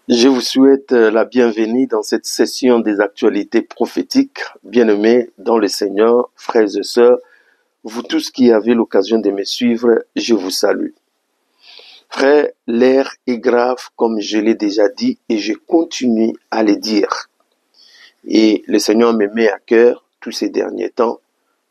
Je vous souhaite la bienvenue dans cette session des actualités prophétiques. Bien-aimés dans le Seigneur, frères et sœurs, vous tous qui avez l'occasion de me suivre, je vous salue. Frère, l'air est grave comme je l'ai déjà dit et je continue à le dire. Et le Seigneur me met à cœur tous ces derniers temps,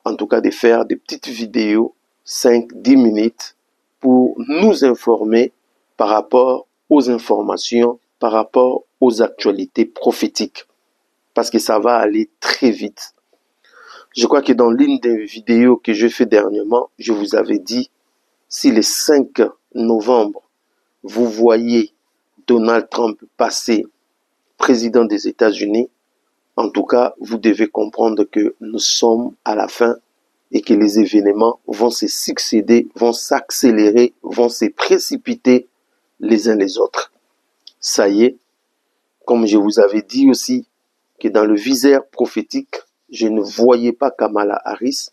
en tout cas de faire des petites vidéos, 5-10 minutes, pour nous informer par rapport aux informations, par rapport aux actualités prophétiques. Parce que ça va aller très vite. Je crois que dans l'une des vidéos que j'ai fait dernièrement, je vous avais dit, si le 5 novembre, vous voyez Donald Trump passer président des États-Unis, en tout cas, vous devez comprendre que nous sommes à la fin et que les événements vont se succéder, vont s'accélérer, vont se précipiter les uns les autres. Ça y est, comme je vous avais dit aussi, que dans le viseur prophétique, je ne voyais pas Kamala Harris,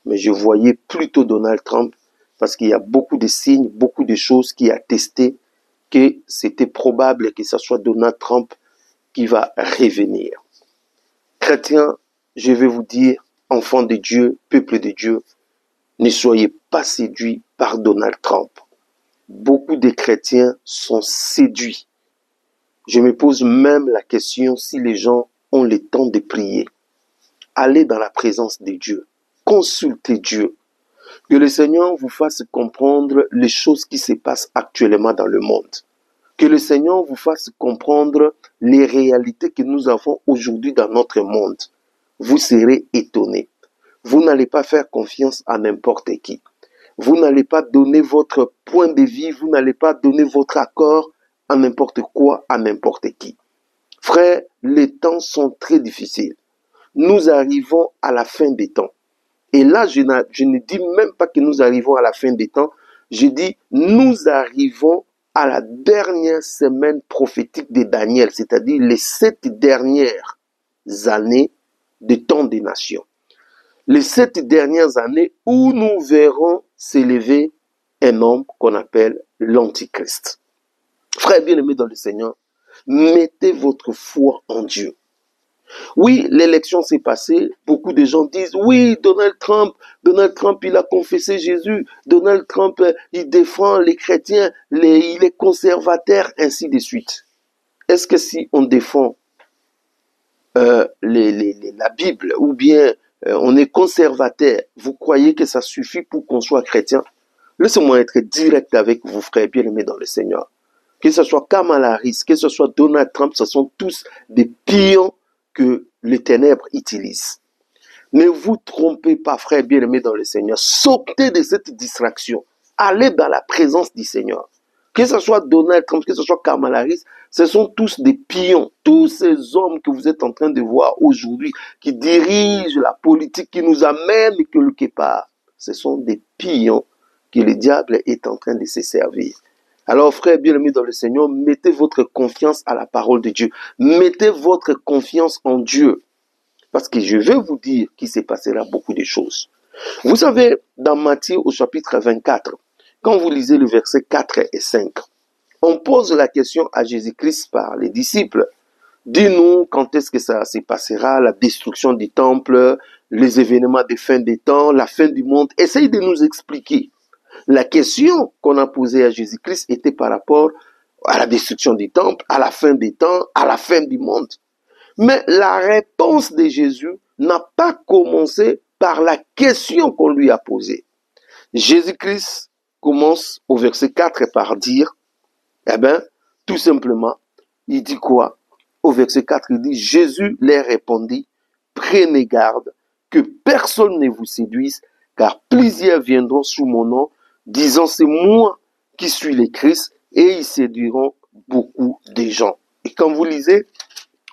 mais je voyais plutôt Donald Trump, parce qu'il y a beaucoup de signes, beaucoup de choses qui attestaient que c'était probable que ce soit Donald Trump qui va revenir. Chrétiens, je vais vous dire, enfants de Dieu, peuple de Dieu, ne soyez pas séduits par Donald Trump. Beaucoup de chrétiens sont séduits. Je me pose même la question si les gens ont le temps de prier. Allez dans la présence de Dieu. Consultez Dieu. Que le Seigneur vous fasse comprendre les choses qui se passent actuellement dans le monde. Que le Seigneur vous fasse comprendre les réalités que nous avons aujourd'hui dans notre monde. Vous serez étonnés. Vous n'allez pas faire confiance à n'importe qui. Vous n'allez pas donner votre point de vue, vous n'allez pas donner votre accord à n'importe quoi, à n'importe qui. Frères, les temps sont très difficiles. Nous arrivons à la fin des temps. Et là, je ne dis même pas que nous arrivons à la fin des temps. Je dis, nous arrivons à la dernière semaine prophétique de Daniel, c'est-à-dire les 7 dernières années de temps des nations. Les 7 dernières années où nous verrons s'élever un homme qu'on appelle l'Antichrist. Frères bien-aimés dans le Seigneur, mettez votre foi en Dieu. Oui, l'élection s'est passée. Beaucoup de gens disent, oui, Donald Trump, il a confessé Jésus. Donald Trump, il défend les chrétiens, il est conservateur, ainsi de suite. Est-ce que si on défend la Bible ou bien on est conservateur, vous croyez que ça suffit pour qu'on soit chrétien? Laissez-moi être direct avec vous, frères bien-aimés dans le Seigneur. Que ce soit Kamala Harris, que ce soit Donald Trump, ce sont tous des pions que les ténèbres utilisent. Ne vous trompez pas, frères bien-aimés dans le Seigneur. Sortez de cette distraction. Allez dans la présence du Seigneur. Que ce soit Donald Trump, que ce soit Kamala Harris, ce sont tous des pions. Tous ces hommes que vous êtes en train de voir aujourd'hui, qui dirigent la politique, qui nous amènent quelque part, ce sont des pions que le diable est en train de se servir. Alors, frères bien-aimés dans le Seigneur, mettez votre confiance à la parole de Dieu. Mettez votre confiance en Dieu. Parce que je vais vous dire qu'il se passera beaucoup de choses. Vous savez, dans Matthieu au chapitre 24, quand vous lisez le verset 4 et 5, on pose la question à Jésus-Christ par les disciples. Dis-nous quand est-ce que ça se passera, la destruction du temple, les événements des fins des temps, la fin du monde. Essaye de nous expliquer. La question qu'on a posée à Jésus-Christ était par rapport à la destruction du temple, à la fin des temps, à la fin du monde. Mais la réponse de Jésus n'a pas commencé par la question qu'on lui a posée. Jésus-Christ commence au verset 4 par dire, tout simplement, il dit quoi? Au verset 4, il dit, Jésus leur répondit, prenez garde que personne ne vous séduise, car plusieurs viendront sous mon nom, disant c'est moi qui suis le Christ, et ils séduiront beaucoup de gens. Et quand vous lisez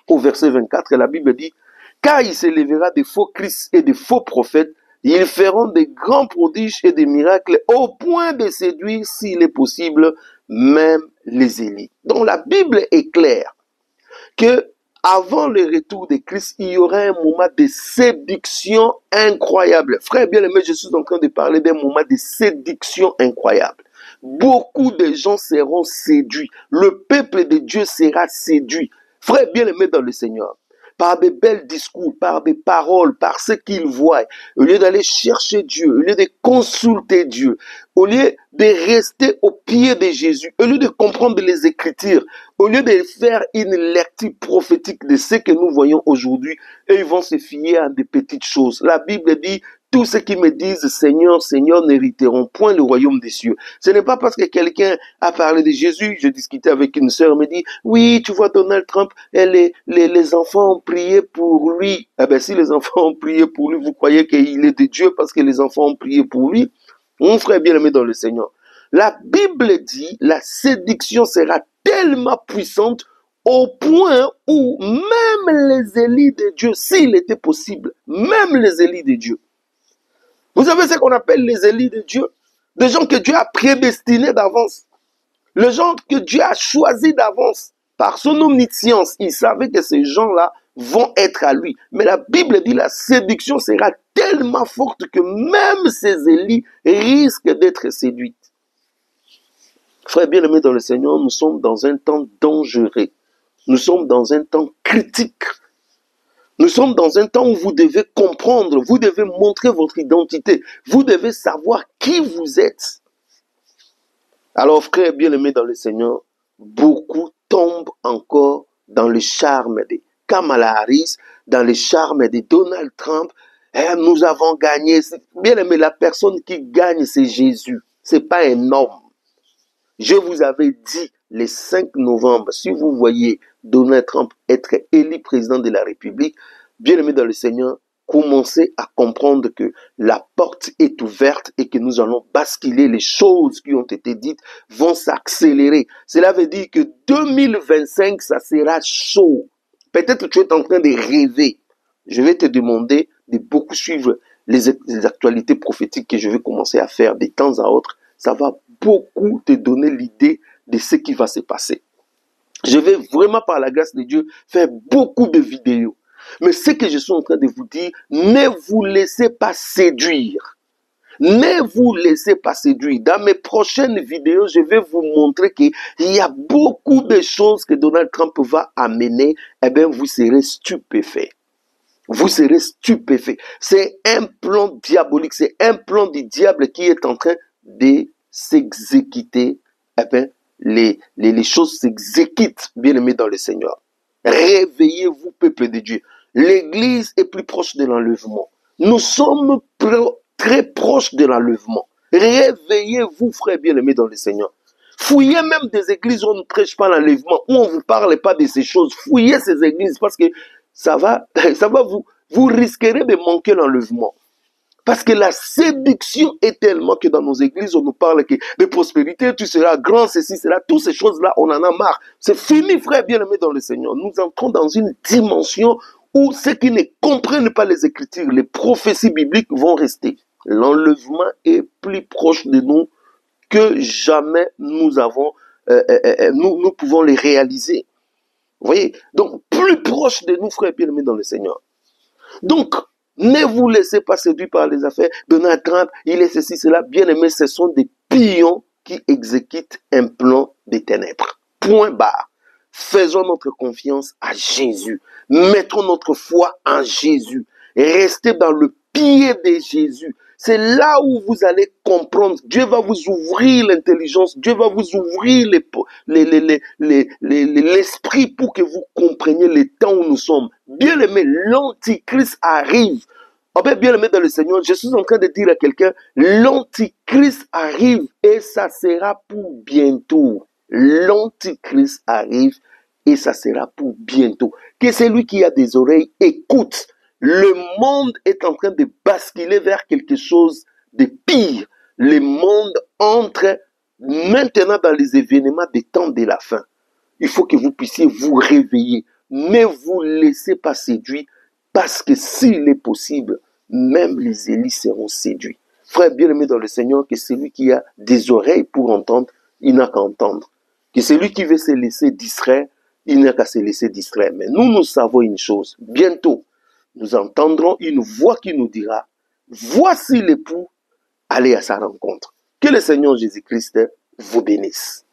au verset 24, la Bible dit, car il s'élèvera des faux Christ et des faux prophètes, ils feront des grands prodiges et des miracles au point de séduire, s'il est possible, même les élites. Donc la Bible est claire que avant le retour de Christ, il y aura un moment de séduction incroyable. Frère bien-aimé, je suis en train de parler d'un moment de séduction incroyable. beaucoup de gens seront séduits. Le peuple de Dieu sera séduit. Frère bien-aimé dans le Seigneur, par des belles discours, par des paroles, par ce qu'ils voient, au lieu d'aller chercher Dieu, au lieu de consulter Dieu, au lieu de rester au pied de Jésus, au lieu de comprendre les Écritures, au lieu de faire une lecture prophétique de ce que nous voyons aujourd'hui, et ils vont se fier à des petites choses. La Bible dit, tous ceux qui me disent Seigneur, Seigneur n'hériteront point le royaume des cieux. Ce n'est pas parce que quelqu'un a parlé de Jésus. Je discutais avec une sœur, elle me dit, oui, tu vois Donald Trump, et les enfants ont prié pour lui. Eh bien, si les enfants ont prié pour lui, vous croyez qu'il est de Dieu parce que les enfants ont prié pour lui? Mon frère bien-aimé dans le Seigneur. La Bible dit, la séduction sera tellement puissante au point où même les élits de Dieu, s'il était possible, même les élits de Dieu, vous savez ce qu'on appelle les élits de Dieu? Des gens que Dieu a prédestinés d'avance. Les gens que Dieu a choisis d'avance. Par son omniscience, il savait que ces gens-là vont être à lui. Mais la Bible dit la séduction sera tellement forte que même ces élits risquent d'être séduits. Frères bien-aimés dans le Seigneur, nous sommes dans un temps dangereux. Nous sommes dans un temps critique. Nous sommes dans un temps où vous devez comprendre, vous devez montrer votre identité, vous devez savoir qui vous êtes. Alors, frères bien-aimés dans le Seigneur, beaucoup tombent encore dans le charme de Kamala Harris, dans le charme de Donald Trump. Nous avons gagné. Bien-aimé, la personne qui gagne, c'est Jésus. C'est pas un homme. Je vous avais dit le 5 novembre, si vous voyez Donald Trump être élu président de la République, bien-aimé dans le Seigneur, commencez à comprendre que la porte est ouverte et que nous allons basculer. Les choses qui ont été dites vont s'accélérer. Cela veut dire que 2025, ça sera chaud. Peut-être que tu es en train de rêver. Je vais te demander de beaucoup suivre les actualités prophétiques que je vais commencer à faire de temps à autre. Ça va beaucoup te donner l'idée de ce qui va se passer. Je vais vraiment, par la grâce de Dieu, faire beaucoup de vidéos. Mais ce que je suis en train de vous dire, ne vous laissez pas séduire. Ne vous laissez pas séduire. Dans mes prochaines vidéos, je vais vous montrer qu'il y a beaucoup de choses que Donald Trump va amener. Eh bien, vous serez stupéfaits. Vous serez stupéfaits. C'est un plan diabolique. C'est un plan du diable qui est en train de s'exécuter. Eh bien, les choses s'exécutent, bien aimés dans le Seigneur. Réveillez-vous, peuple de Dieu. L'Église est plus proche de l'enlèvement. Nous sommes très proches de l'enlèvement. Réveillez-vous, frères bien-aimés dans le Seigneur. Fouillez même des églises où on ne prêche pas l'enlèvement, où on ne vous parle pas de ces choses. Fouillez ces églises parce que ça va vous risquerez de manquer l'enlèvement. Parce que la séduction est tellement que dans nos églises, on nous parle de prospérité, tu seras grand, ceci, cela, toutes ces choses-là, on en a marre. C'est fini, frère bien-aimé dans le Seigneur. Nous entrons dans une dimension où ceux qui ne comprennent pas les Écritures, les prophéties bibliques vont rester. L'enlèvement est plus proche de nous que jamais nous pouvons les réaliser. Vous voyez? Donc, plus proche de nous, frère bien-aimé dans le Seigneur. Donc, ne vous laissez pas séduire par les affaires. Donald Trump, il est ceci, cela. Bien aimé, ce sont des pions qui exécutent un plan des ténèbres. Point barre. Faisons notre confiance à Jésus. Mettons notre foi en Jésus. Restez dans le pied de Jésus. C'est là où vous allez comprendre. Dieu va vous ouvrir l'intelligence. Dieu va vous ouvrir l'esprit pour que vous compreniez les temps où nous sommes. Bien aimé, l'Antichrist arrive. Oh ben, bien aimé dans le Seigneur, je suis en train de dire à quelqu'un, l'Antichrist arrive et ça sera pour bientôt. L'Antichrist arrive et ça sera pour bientôt. Que celui qui a des oreilles écoute. Le monde est en train de basculer vers quelque chose de pire. Le monde entre maintenant dans les événements des temps de la fin. Il faut que vous puissiez vous réveiller. Ne vous laissez pas séduire parce que s'il est possible, même les élis seront séduits. Frère bien-aimé dans le Seigneur, que celui qui a des oreilles pour entendre, il n'a qu'à entendre. Que celui qui veut se laisser distraire, il n'a qu'à se laisser distraire. Mais nous savons une chose. Bientôt, nous entendrons une voix qui nous dira, voici l'époux, allez à sa rencontre. Que le Seigneur Jésus-Christ vous bénisse.